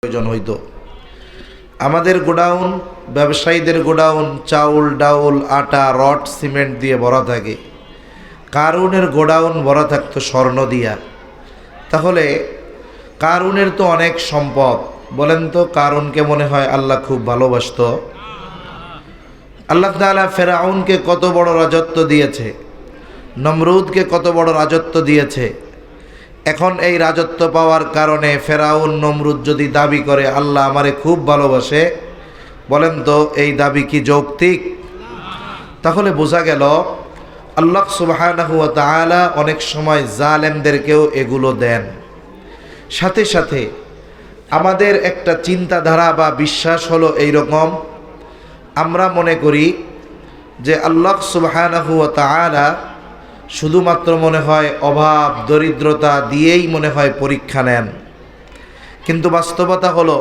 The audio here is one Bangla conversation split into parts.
প্রয়োজন হইতো। আমাদের গোডাউন, ব্যবসায়ীদের গোডাউন চাউল ডাউল আটা রড সিমেন্ট দিয়ে ভরা থাকে। কারুনের গোডাউন ভরা থাকতো স্বর্ণ দিয়া। তাহলে কারুনের তো অনেক সম্পদ, বলেন তো কারুনকে মনে হয় আল্লাহ খুব ভালোবাসত? আল্লাহ তাআলা ফেরাউনকে কত বড় রাজত্ব দিয়েছে, নমরুদকে কত বড় রাজত্ব দিয়েছে। এখন এই রাজত্ব পাওয়ার কারণে ফেরাউন নমরুদ যদি দাবি করে আল্লাহ আমারে খুব ভালোবাসে, বলেন তো এই দাবি কি যৌক্তিক? তাহলে বোঝা গেল আল্লাহ সুবহানাহু ওয়া তাআলা অনেক সময় জালেমদেরকেও এগুলো দেন। সাথে সাথে আমাদের একটা চিন্তাধারা বা বিশ্বাস হলো এইরকম, আমরা মনে করি যে আল্লাহ সুবহানাহু ওয়া তাআলা শুধুমাত্র মনে হয় অভাব দরিদ্রতা দিয়েই মনে হয় পরীক্ষা নেন। কিন্তু বাস্তবতা হলো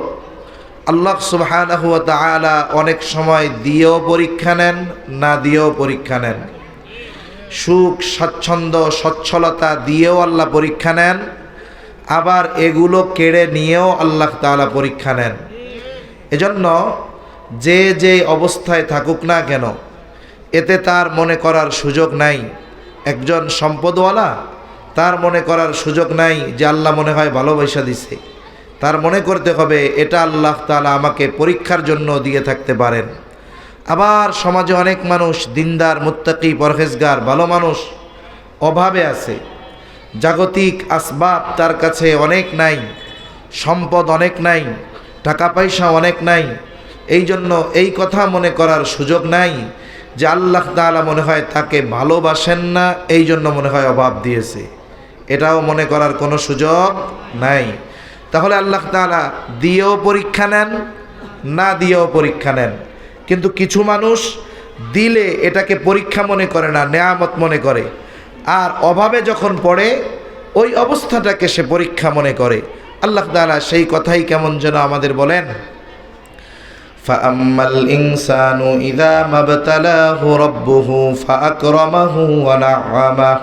আল্লাহ সুবহানাহু ওয়া তাআলা অনেক সময় দিয়েও পরীক্ষা নেন, না দিয়েও পরীক্ষা নেন। সুখ স্বাচ্ছন্দ্য সচ্ছলতা দিয়েও আল্লাহ পরীক্ষা নেন, আবার এগুলো কেড়ে নিয়েও আল্লাহ তাআলা পরীক্ষা নেন। এজন্য যে যে অবস্থায় থাকুক না কেন, এতে তার মনে করার সুযোগ নাই। একজন সম্পদওয়ালা, তার মনে করার সুযোগ নাই যে আল্লাহ মনে হয় ভালোবাসা দিছে। তার মনে করতে হবে এটা আল্লাহ তাআলা আমাকে পরীক্ষার জন্য দিয়ে থাকতে পারেন। আবার সমাজে অনেক মানুষ দিনদার মুত্তাকি পরহেজগার ভালো মানুষ অভাবে আছে, জাগতিক আসবাব তার কাছে অনেক নাই, সম্পদ অনেক নাই, টাকা পয়সা অনেক নাই। এই জন্য এই কথা মনে করার সুযোগ নাই যে আল্লাহ তাআলা মনে হয় তাকে ভালোবাসেন না, এই জন্য মনে হয় অভাব দিয়েছে। এটাও মনে করার কোনো সুযোগ নাই। তাহলে আল্লাহ তাআলা দিয়েও পরীক্ষা নেন, না দিয়েও পরীক্ষা নেন। কিন্তু কিছু মানুষ দিলে এটাকে পরীক্ষা মনে করে না, নেয়ামত মনে করে। আর অভাবে যখন পড়ে ওই অবস্থাটাকে সে পরীক্ষা মনে করে। আল্লাহ তাআলা সেই কথাই কেমন যেন আমাদের বলেন, فَأَمَّا الْإِنسَانُ إِذَا مَا ابْتَلَاهُ رَبُّهُ فَأَكْرَمَهُ وَنَعَّمَهُ।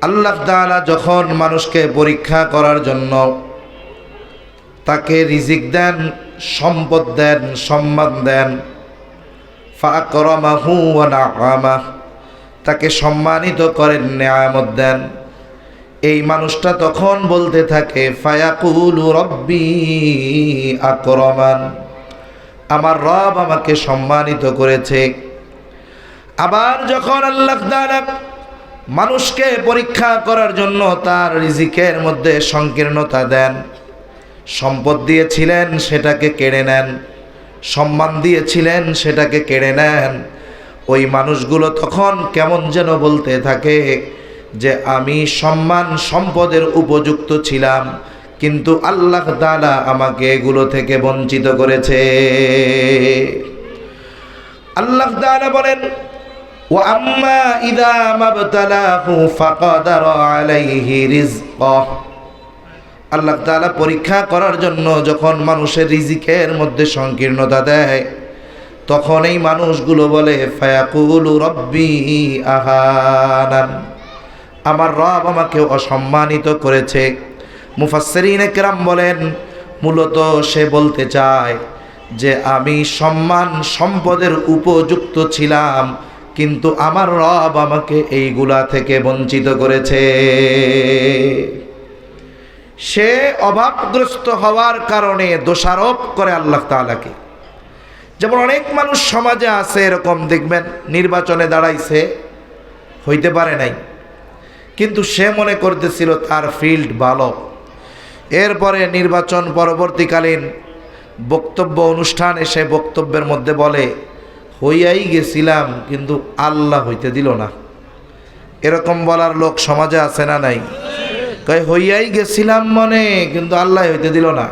আল্লাহ তাআলা যখন মানুষকে পরীক্ষা করার জন্য তাকে রিজিক দেন, সম্পদ দেন, সম্মান দেন, فَأَكْرَمَهُ وَنَعَّمَهُ, তাকে সম্মানিত করেন, নেয়ামত দেন। এই মানুষটা তখন বলতে থাকে ফায়াকুলু রব্বি আকরামান, আমার রব আমাকে সম্মানিত করেছে। আবার যখন আল্লাহ তাআলা মানুষকে পরীক্ষা করার জন্য তার রিজিকের মধ্যে সংকীর্ণতা দেন, সম্পদ দিয়েছিলেন সেটাকে কেড়ে নেন, সম্মান দিয়েছিলেন সেটাকে কেড়ে নেন, ওই মানুষগুলো তখন কেমন যেন বলতে থাকে যে আমি সম্মান সম্পদের উপযুক্ত ছিলাম, কিন্তু আল্লাহ তাআলা আমাকে এগুলো থেকে বঞ্চিত করেছে। আল্লাহ তাআলা বলেন ওয়া আম্মা ইযা মাবতালাহু ফাকাদারা আলাইহি রিজকাহ। আল্লাহ তাআলা পরীক্ষা করার জন্য যখন মানুষের রিজিকের মধ্যে সংকীর্ণতা দেয়, তখন এই মানুষগুলো বলে ফায়াকুলু রব্বি আহানান, আমার রব আমাকে অসম্মানিত করেছে। মুফাসসিরিনে কেরাম বলেন মূলত সে বলতে চায় যে আমি সম্মান সম্পদের উপযুক্ত ছিলাম, কিন্তু আমার রব আমাকে এইগুলা থেকে বঞ্চিত করেছে। সে অভাবগ্রস্ত হওয়ার কারণে দোষারোপ করে আল্লাহ তাআলাকে। যেমন অনেক মানুষ সমাজে আছে এরকম, দেখবেন নির্বাচনে দাঁড়াইছে, হইতে পারে নাই, কিন্তু সে মনে করতেছিল তার ফিল্ড ভালো। এরপরে নির্বাচন পরবর্তীকালীন বক্তব্য অনুষ্ঠানে সে বক্তব্যের মধ্যে বলে হইয়াই গেছিলাম কিন্তু আল্লাহ হইতে দিল না। এরকম বলার লোক সমাজে আছে না নাই? কয় হইয়াই গেছিলাম মনে, কিন্তু আল্লাহ হইতে দিল না।